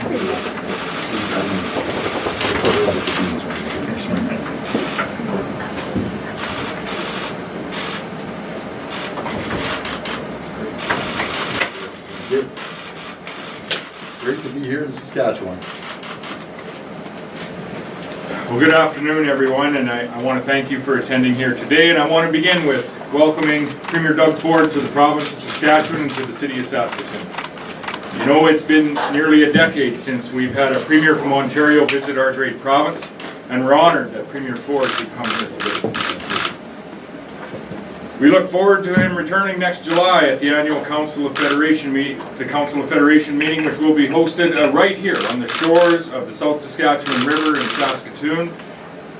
Great to be here in Saskatchewan. Well, good afternoon, everyone, and I want to thank you for attending here today. And I want to begin with welcoming Premier Doug Ford to the province of Saskatchewan and to the city of Saskatoon. You know, it's been nearly a decade since we've had a Premier from Ontario visit our great province, and we're honored that Premier Ford could come here today. We look forward to him returning next July at the annual Council of Federation meeting, which will be hosted right here on the shores of the South Saskatchewan River in Saskatoon.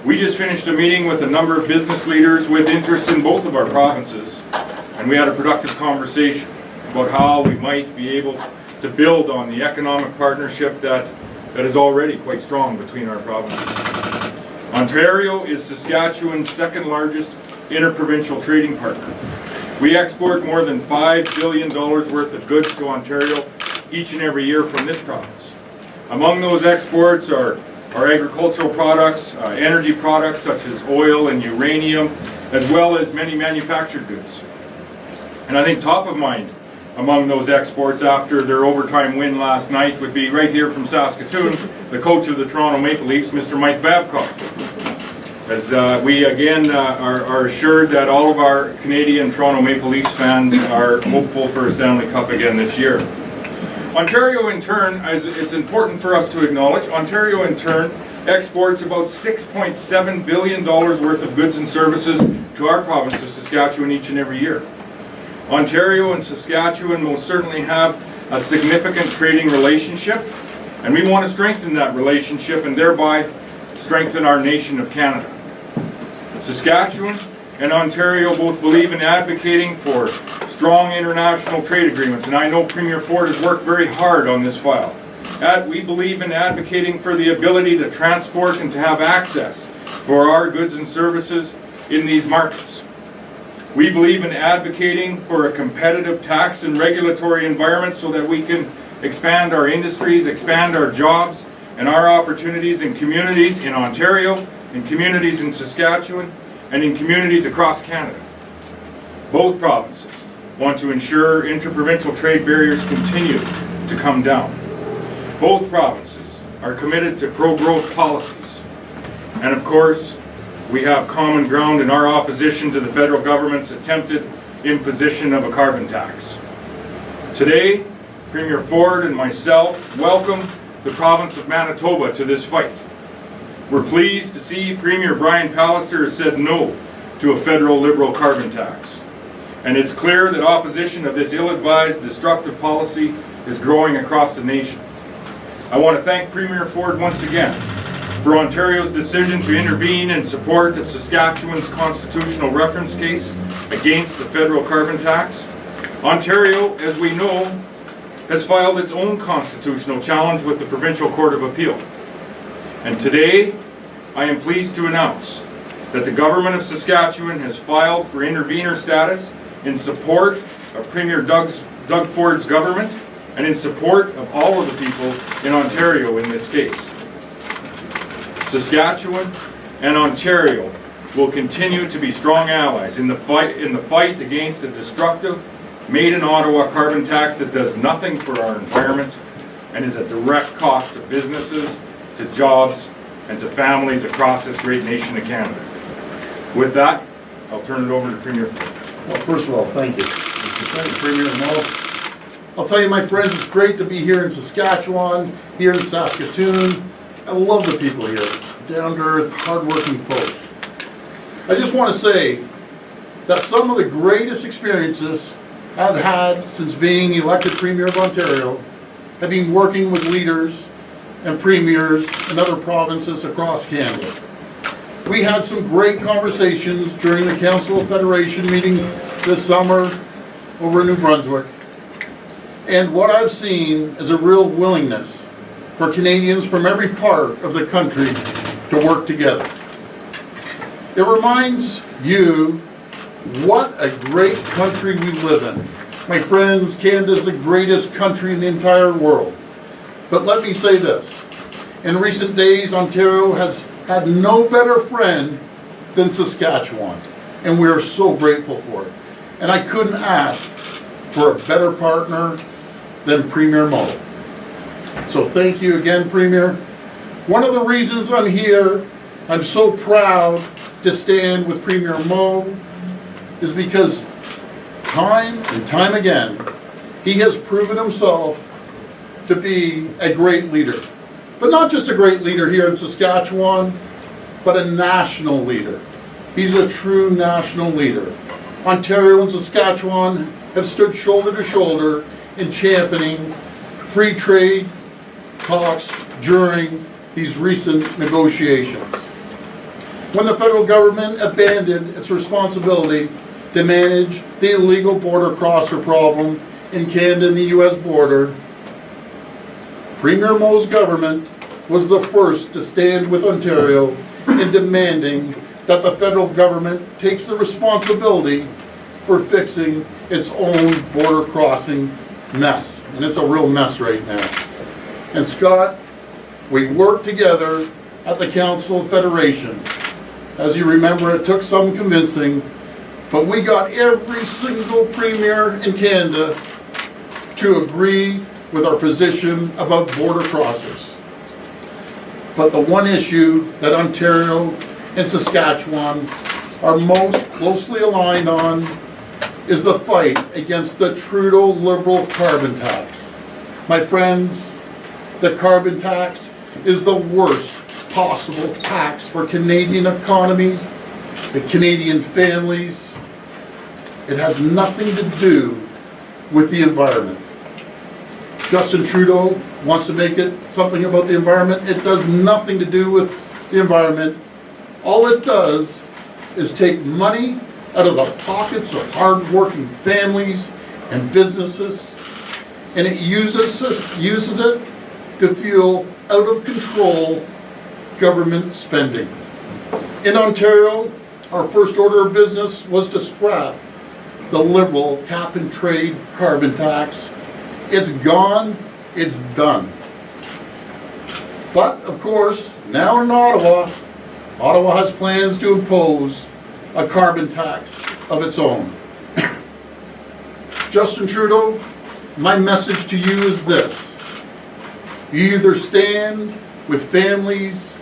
We just finished a meeting with a number of business leaders with interest in both of our provinces, and we had a productive conversation about how we might be able to build on the economic partnership that is already quite strong between our provinces. Ontario is Saskatchewan's second largest interprovincial trading partner. We export more than $5 billion worth of goods to Ontario each and every year from this province. Among those exports are agricultural products, energy products such as oil and uranium, as well as many manufactured goods. And I think top of mind among those exports after their overtime win last night would be right here from Saskatoon, the coach of the Toronto Maple Leafs, Mr. Mike Babcock. As we again are assured that all of our Canadian Toronto Maple Leafs fans are hopeful for a Stanley Cup again this year. Ontario in turn, as it's important for us to acknowledge, Ontario in turn exports about $6.7 billion worth of goods and services to our province of Saskatchewan each and every year. Ontario and Saskatchewan most certainly have a significant trading relationship, and we want to strengthen that relationship and thereby strengthen our nation of Canada. Saskatchewan and Ontario both believe in advocating for strong international trade agreements, and I know Premier Ford has worked very hard on this file. We believe in advocating for the ability to transport and to have access for our goods and services in these markets. We believe in advocating for a competitive tax and regulatory environment so that we can expand our industries, expand our jobs, and our opportunities in communities in Ontario, in communities in Saskatchewan, and in communities across Canada. Both provinces want to ensure interprovincial trade barriers continue to come down. Both provinces are committed to pro-growth policies. And of course, we have common ground in our opposition to the federal government's attempted imposition of a carbon tax. Today, Premier Ford and myself welcome the province of Manitoba to this fight. We're pleased to see Premier Brian Pallister has said no to a federal Liberal carbon tax. And it's clear that opposition of this ill-advised, destructive policy is growing across the nation. I want to thank Premier Ford once again for Ontario's decision to intervene in support of Saskatchewan's constitutional reference case against the federal carbon tax. Ontario, as we know, has filed its own constitutional challenge with the Provincial Court of Appeal. And today, I am pleased to announce that the Government of Saskatchewan has filed for intervener status in support of Premier Doug Ford's government and in support of all of the people in Ontario in this case. Saskatchewan and Ontario will continue to be strong allies in the fight against a destructive, made-in-Ottawa carbon tax that does nothing for our environment and is a direct cost to businesses, to jobs, and to families across this great nation of Canada. With that, I'll turn it over to Premier Ford. Well, first of all, thank you. Thank you, Premier. And I'll tell you, my friends, it's great to be here in Saskatchewan, here in Saskatoon. I love the people here, down-to-earth, hard-working folks. I just want to say that some of the greatest experiences I've had since being elected Premier of Ontario have been working with leaders and premiers in other provinces across Canada. We had some great conversations during the Council of Federation meeting this summer over in New Brunswick. And what I've seen is a real willingness for Canadians from every part of the country to work together. It reminds you what a great country we live in. My friends, Canada is the greatest country in the entire world. But let me say this. In recent days, Ontario has had no better friend than Saskatchewan, and we are so grateful for it. And I couldn't ask for a better partner than Premier Moe. So thank you again, Premier. One of the reasons I'm here, I'm so proud to stand with Premier Moe, is because time and time again, he has proven himself to be a great leader. But not just a great leader here in Saskatchewan, but a national leader. He's a true national leader. Ontario and Saskatchewan have stood shoulder to shoulder in championing free trade talks during these recent negotiations. When the federal government abandoned its responsibility to manage the illegal border crosser problem in Canada and the US border, Premier Moe's government was the first to stand with Ontario in demanding that the federal government takes the responsibility for fixing its own border crossing mess. And it's a real mess right now. And Scott, we worked together at the Council of Federation. As you remember, it took some convincing, but we got every single premier in Canada to agree with our position about border crossers. But the one issue that Ontario and Saskatchewan are most closely aligned on is the fight against the Trudeau Liberal carbon tax. My friends, the carbon tax is the worst possible tax for Canadian economies, the Canadian families. It has nothing to do with the environment. Justin Trudeau wants to make it something about the environment. It does nothing to do with the environment. All it does is take money out of the pockets of hard-working families and businesses, and it uses it to fuel out-of-control government spending. In Ontario, our first order of business was to scrap the Liberal cap-and-trade carbon tax. It's gone, it's done. But, of course, now in Ottawa has plans to impose a carbon tax of its own. Justin Trudeau, my message to you is this. You either stand with families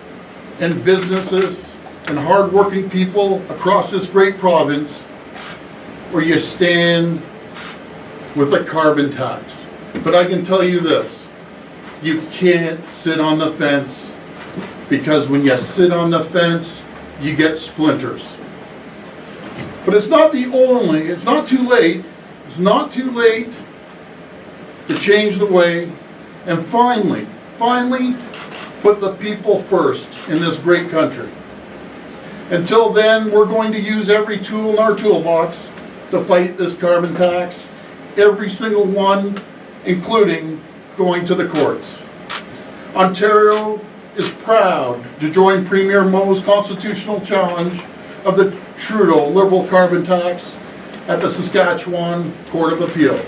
and businesses and hardworking people across this great province, or you stand with the carbon tax. But I can tell you this, you can't sit on the fence, because when you sit on the fence, you get splinters. But it's not too late to change the way and finally put the people first in this great country. Until then, we're going to use every tool in our toolbox to fight this carbon tax, every single one, including going to the courts. Ontario is proud to join Premier Moe's constitutional challenge of the Trudeau Liberal carbon tax at the Saskatchewan Court of Appeal.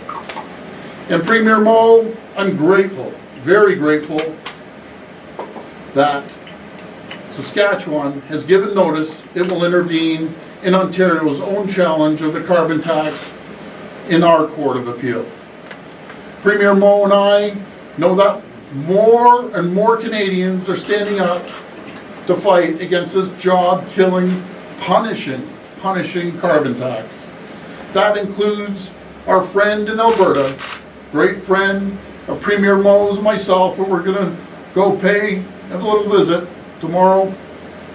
And Premier Moe, I'm grateful, very grateful, that Saskatchewan has given notice it will intervene in Ontario's own challenge of the carbon tax in our Court of Appeal. Premier Moe and I know that more and more Canadians are standing up to fight against this job-killing, punishing carbon tax. That includes our friend in Alberta, great friend of Premier Moe's and myself, who we're going to go pay a little visit tomorrow,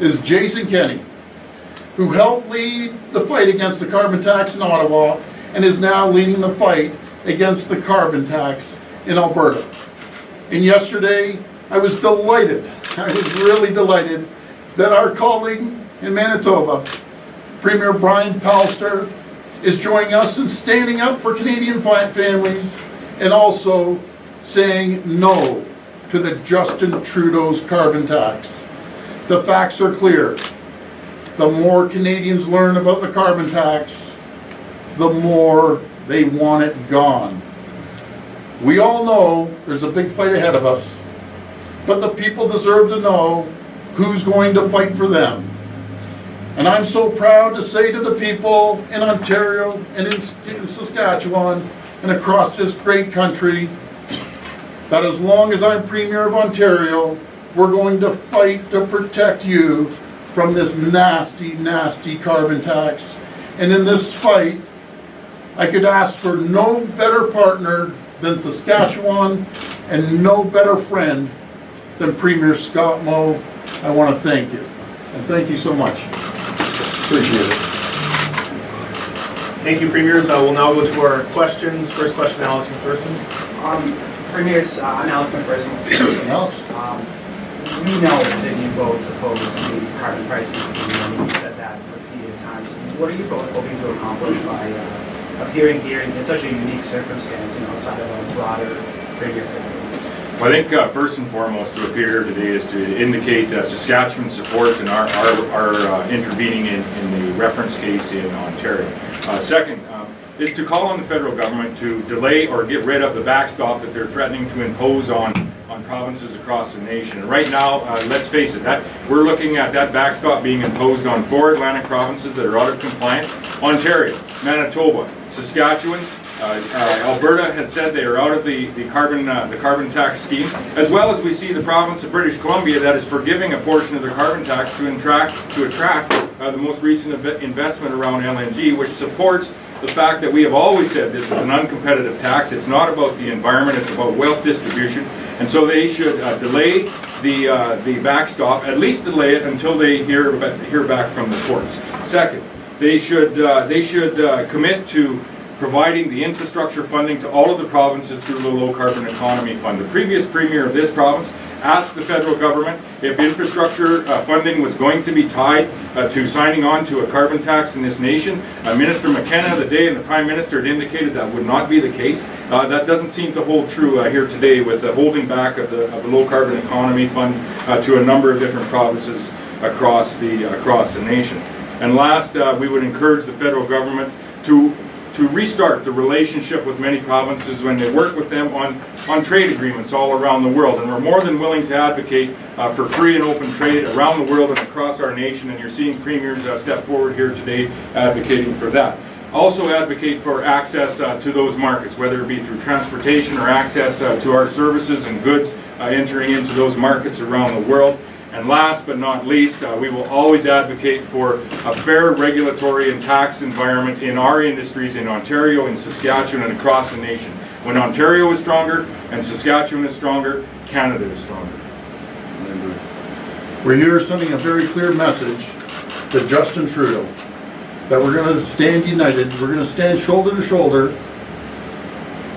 is Jason Kenney, who helped lead the fight against the carbon tax in Ottawa and is now leading the fight against the carbon tax in Alberta. And yesterday, I was really delighted that our colleague in Manitoba, Premier Brian Pallister, is joining us in standing up for Canadian families and also saying no to the Justin Trudeau's carbon tax. The facts are clear. The more Canadians learn about the carbon tax, the more they want it gone. We all know there's a big fight ahead of us, but the people deserve to know who's going to fight for them. And I'm so proud to say to the people in Ontario and in Saskatchewan and across this great country that as long as I'm Premier of Ontario, we're going to fight to protect you from this nasty, nasty carbon tax. And in this fight, I could ask for no better partner than Saskatchewan and no better friend than Premier Scott Moe. I want to thank you. And thank you so much. Appreciate it. Thank you, Premiers. We'll now go to our questions. First question, Alex McPherson. Premiers, I'm Alex McPherson. Alex? We know that you both oppose the carbon pricing scheme, and you've said that repeated times. What are you both hoping to accomplish by appearing here in such a unique circumstance, outside of a broader Premier schedule? Well, I think first and foremost to appear here today is to indicate Saskatchewan's support and our intervening in the reference case in Ontario. Second is to call on the federal government to delay or get rid of the backstop that they're threatening to impose on provinces across the nation. And right now, let's face it, that we're looking at that backstop being imposed on 4 Atlantic provinces that are out of compliance: Ontario, Manitoba, Saskatchewan. Alberta has said they are out of the carbon tax scheme, as well as we see the province of British Columbia that is forgiving a portion of the carbon tax to attract the most recent investment around LNG, which supports the fact that we have always said this is an uncompetitive tax. It's not about the environment, it's about wealth distribution. And so they should delay the backstop, at least delay it until they hear back from the courts. Second, they should commit to providing the infrastructure funding to all of the provinces through the Low Carbon Economy Fund. The previous Premier of this province asked the federal government if infrastructure funding was going to be tied to signing on to a carbon tax in this nation. Minister McKenna the day and the Prime Minister had indicated that would not be the case. That doesn't seem to hold true here today with the holding back of the Low Carbon Economy Fund to a number of different provinces across the nation. And last, we would encourage the federal government to restart the relationship with many provinces when they work with them on trade agreements all around the world. And we're more than willing to advocate for free and open trade around the world and across our nation, and you're seeing premiers step forward here today advocating for that. Also advocate for access to those markets, whether it be through transportation or access to our services and goods entering into those markets around the world. And last but not least, we will always advocate for a fair regulatory and tax environment in our industries in Ontario, in Saskatchewan, and across the nation. When Ontario is stronger and Saskatchewan is stronger, Canada is stronger. We're here sending a very clear message to Justin Trudeau that we're going to stand united, we're going to stand shoulder to shoulder,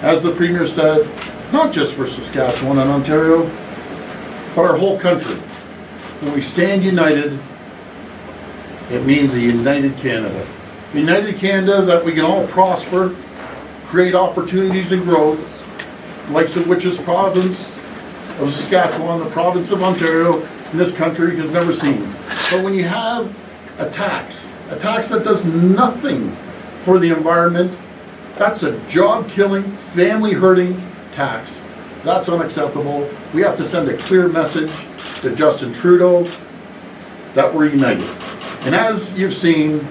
as the Premier said, not just for Saskatchewan and Ontario, but our whole country. When we stand united, it means a united Canada. United Canada that we can all prosper, create opportunities and growth, like the Witches province of Saskatchewan, the province of Ontario, in this country has never seen. But when you have a tax that does nothing for the environment, that's a job-killing, family-hurting tax. That's unacceptable. We have to send a clear message to Justin Trudeau that we're united. And as you've seen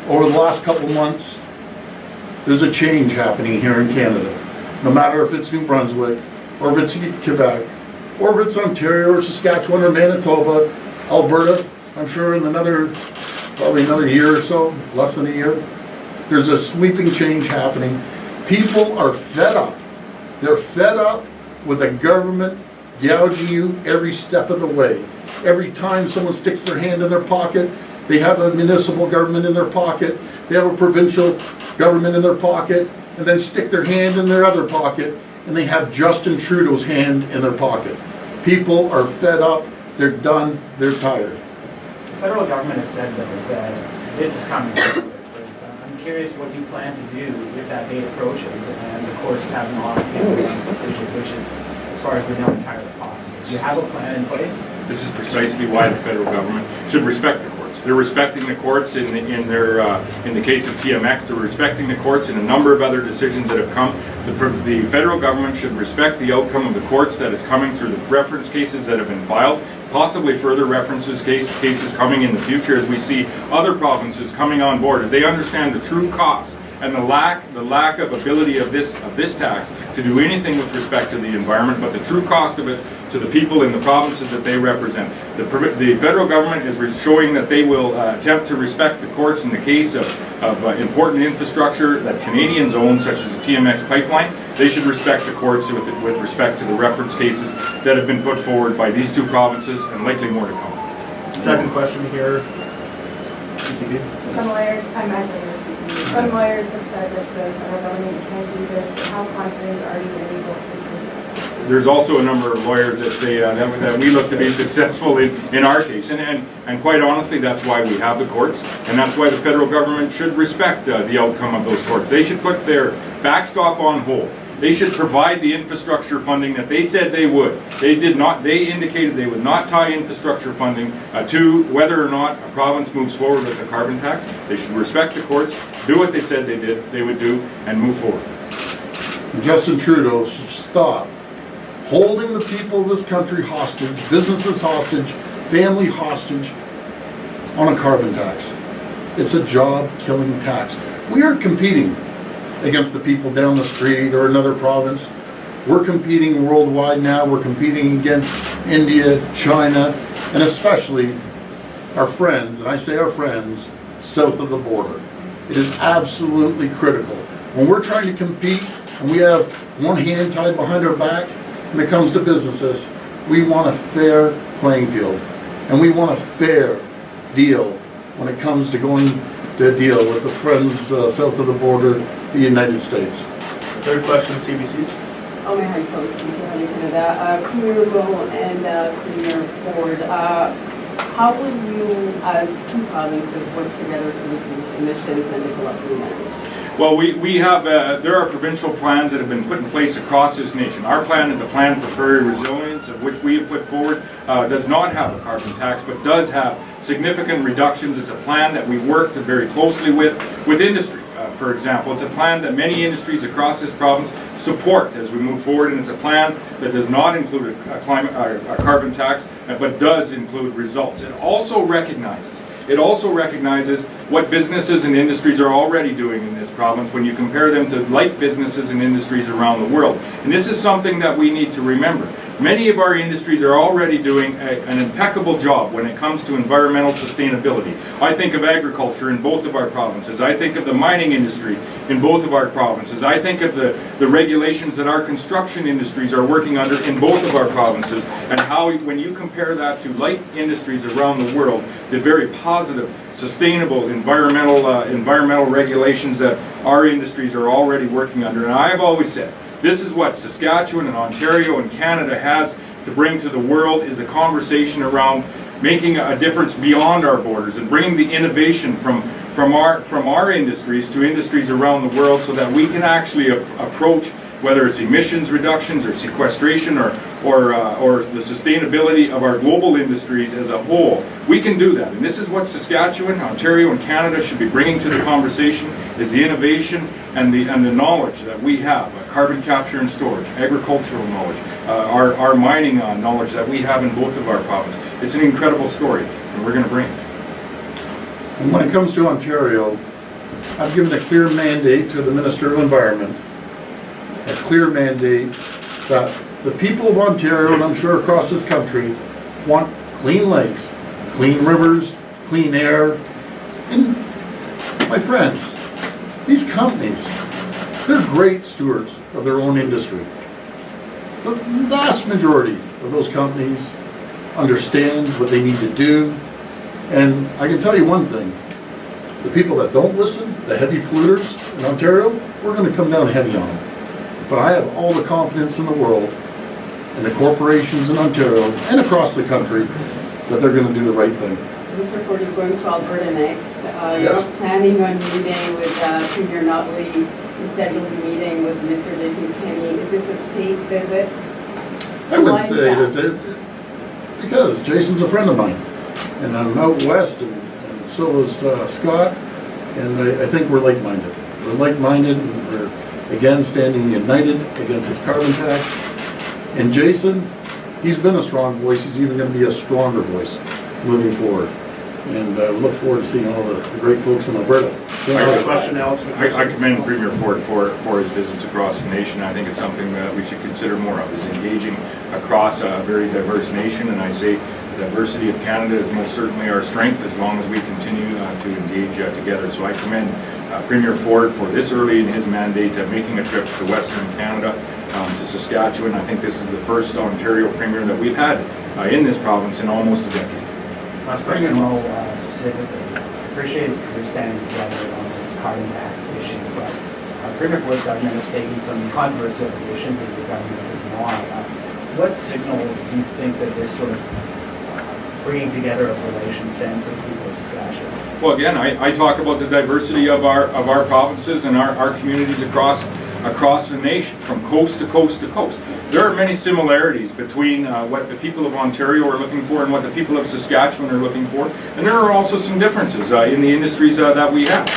over the last couple of months, there's a change happening here in Canada. No matter if it's New Brunswick, or if it's Quebec, or if it's Ontario, or Saskatchewan, or Manitoba, Alberta, I'm sure in probably another year or so, less than a year, there's a sweeping change happening. People are fed up. They're fed up with the government gouging you every step of the way. Every time someone sticks their hand in their pocket, they have a municipal government in their pocket, they have a provincial government in their pocket, and then stick their hand in their other pocket, and they have Justin Trudeau's hand in their pocket. People are fed up, they're done, they're tired. The federal government has said, though, that this is coming. I'm curious what you plan to do if that date approaches and the courts have not made a decision, which is, as far as we know, entirely possible. Do you have a plan in place? This is precisely why the federal government should respect the courts. courts. They're respecting the courts in the case of TMX. They're respecting the courts in a number of other decisions that have come. The federal government should respect the outcome of the courts that is coming through the reference cases that have been filed, possibly further cases coming in the future as we see other provinces coming on board, as they understand the true cost and the lack of ability of this tax to do anything with respect to the environment, but the true cost of it to the people in the provinces that they represent. The federal government is showing that they will attempt to respect the courts in the case of important infrastructure that Canadians own, such as the TMX pipeline. They should respect the courts with respect to the reference cases that have been put forward by these two provinces, and likely more to come. Second question here. Some lawyers, I'm actually listening to you. Some lawyers have said that the federal government can't do this. How confident are you that you will continue? There's also a number of lawyers that say that we look to be successful in our case, and quite honestly, that's why we have the courts, and that's why the federal government should respect the outcome of those courts. They should put their backstop on hold. They should provide the infrastructure funding that they said they would. They did not. They indicated they would not tie infrastructure funding to whether or not a province moves forward with a carbon tax. They should respect the courts, do what they said they would do, and move forward. Justin Trudeau should stop holding the people of this country hostage, businesses hostage, family hostage on a carbon tax. It's a job-killing tax. We aren't competing against the people down the street or another province. We're competing worldwide now. We're competing against India, China, and especially our friends, and I say our friends, south of the border. It is absolutely critical. When we're trying to compete and we have one hand tied behind our back when it comes to businesses, we want a fair playing field. And we want a fair deal when it comes to going to deal with the friends south of the border, the United States. Third question, CBC. Oh, my hi, so it's Susan Canada. Premier Will and Premier Ford, how will you, as two provinces, work together to reduce emissions and develop new land? Well, we have, there are provincial plans that have been put in place across this nation. Our plan is a plan for prairie resilience, of which we have put forward, does not have a carbon tax, but does have significant reductions. It's a plan that we worked very closely with industry. For example, it's a plan that many industries across this province support as we move forward, and it's a plan that does not include a carbon tax, but does include results. It also recognizes what businesses and industries are already doing in this province when you compare them to like businesses and industries around the world. And this is something that we need to remember. Many of our industries are already doing an impeccable job when it comes to environmental sustainability. I think of agriculture in both of our provinces. I think of the mining industry in both of our provinces. I think of the regulations that our construction industries are working under in both of our provinces, and how when you compare that to light industries around the world, the very positive, sustainable environmental regulations that our industries are already working under. And I've always said, this is what Saskatchewan and Ontario and Canada has to bring to the world, is a conversation around making a difference beyond our borders and bringing the innovation from our industries to industries around the world, so that we can actually approach, whether it's emissions reductions or sequestration or the sustainability of our global industries as a whole. We can do that, and this is what Saskatchewan, Ontario, and Canada should be bringing to the conversation, is the innovation and the knowledge that we have, carbon capture and storage, agricultural knowledge, our mining knowledge that we have in both of our provinces. It's an incredible story, and we're going to bring it. And when it comes to Ontario, I've given a clear mandate to the Minister of Environment, a clear mandate that the people of Ontario, and I'm sure across this country, want clean lakes, clean rivers, clean air. And my friends, these companies, they're great stewards of their own industry. The vast majority of those companies understand what they need to do. And I can tell you one thing, the people that don't listen, the heavy polluters in Ontario, we're going to come down heavy on them. But I have all the confidence in the world in the corporations in Ontario and across the country that they're going to do the right thing. Mr. Ford, you're going to Alberta next. Yes. You're planning on meeting with Premier Notley. Instead, you'll be meeting with Mr. Jason Kenney. Is this a state visit? I would Why is say that? because Jason's a friend of mine, and I'm out west, and so is Scott, and I think we're like-minded. We're like-minded, and we're, again, standing united against this carbon tax. And Jason, he's been a strong voice, he's even gonna be a stronger voice moving forward. And we look forward to seeing all the great folks in Alberta. Next question, Alex I McPherson. commend Premier Ford for his visits across the nation. I think it's something that we should consider more of, is engaging across a very diverse nation. And I say the diversity of Canada is most certainly our strength as long as we continue to engage together. So I commend Premier Ford for this early in his mandate making a trip to Western Canada, to Saskatchewan. I think this is the first Ontario Premier that we've had in this province in almost a decade. Last question, Mo, specifically. I appreciate your standing together on this carbon tax issue, but Premier Ford's government has taken some controversial positions that your government is not. What signal do you think that this sort of bringing together of relations sends to the people of Saskatchewan? Well, again, I talk about the diversity of our provinces and our communities across the nation, from coast to coast to coast. There are many similarities between what the people of Ontario are looking for and what the people of Saskatchewan are looking for, and there are also some differences in the industries that we have.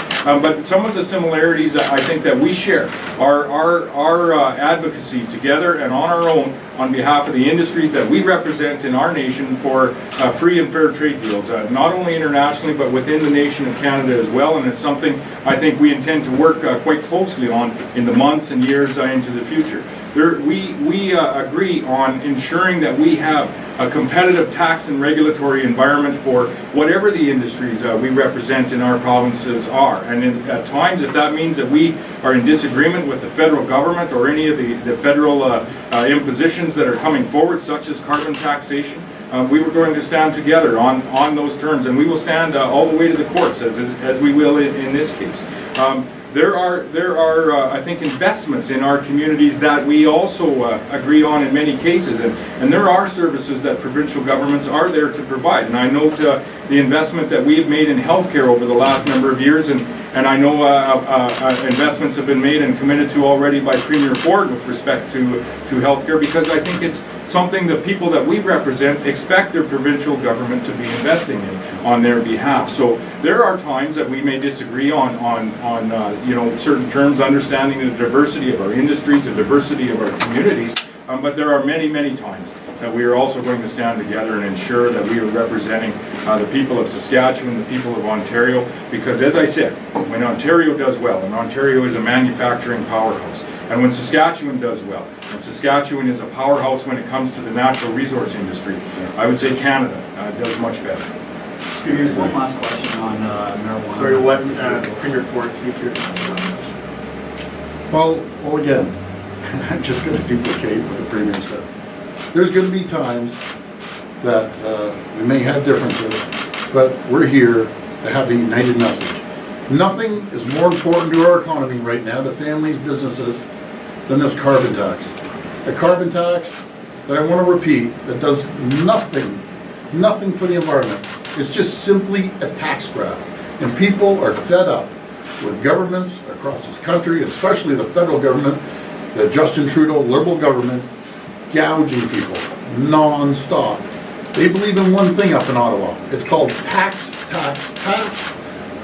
But some of the similarities I think that we share are our advocacy together and on our own on behalf of the industries that we represent in our nation for free and fair trade deals, not only internationally but within the nation of Canada as well. And it's something I think we intend to work quite closely on in the months and years into the future. We agree on ensuring that we have a competitive tax and regulatory environment for whatever the industries we represent in our provinces are. And at times, if that means that we are in disagreement with the federal government or any of the federal impositions that are coming forward, such as carbon taxation, we were going to stand together on those terms, and we will stand all the way to the courts, as we will in this case. There are I think, investments in our communities that we also agree on in many cases, and there are services that provincial governments are there to provide. And I note the investment that we have made in healthcare over the last number of years, and I know investments have been made and committed to already by Premier Ford with respect to healthcare, because I think it's something the people that we represent expect their provincial government to be investing in on their behalf. So there are times that we may disagree on certain terms, understanding the diversity of our industries, the diversity of our communities, but there are many, many times that we are also going to stand together and ensure that we are representing the people of Saskatchewan, the people of Ontario, because as I said, when Ontario does well, and Ontario is a manufacturing powerhouse, and when Saskatchewan does well, and Saskatchewan is a powerhouse when it comes to the natural resource industry, I would say Canada does much better. Here's one last question on marijuana. Sorry, we'll let Premier Ford speak here. Well, again, I'm just going to duplicate what the Premier said. There's going to be times that we may have differences, but we're here to have a united message. Nothing is more important to our economy right now, to families, businesses, than this carbon tax. A carbon tax that I want to repeat, that does nothing for the environment. It's just simply a tax grab. And people are fed up with governments across this country, especially the federal government, the Justin Trudeau Liberal government, gouging people non-stop. They believe in one thing up in Ottawa. It's called tax, tax, tax.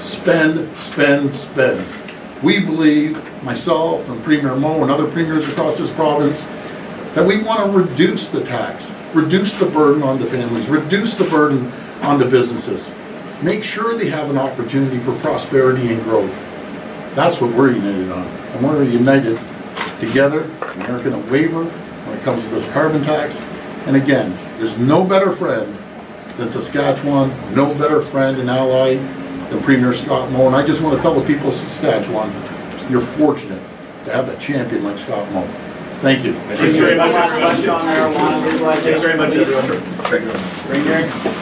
Spend, spend, spend. We believe, myself and Premier Mo and other premiers across this province, that we want to reduce the tax, reduce the burden onto families, reduce the burden onto businesses. Make sure they have an opportunity for prosperity and growth. That's what we're united on. And we're united together. We aren't going to waver when it comes to this carbon tax. And again, there's no better friend than Saskatchewan, no better friend and ally than Premier Scott Moe. And I just want to tell the people of Saskatchewan, you're fortunate to have a champion like Scott Moe. Thank you. Thanks very much, One last question on marijuana legalization. Thanks very much, everyone. Bring your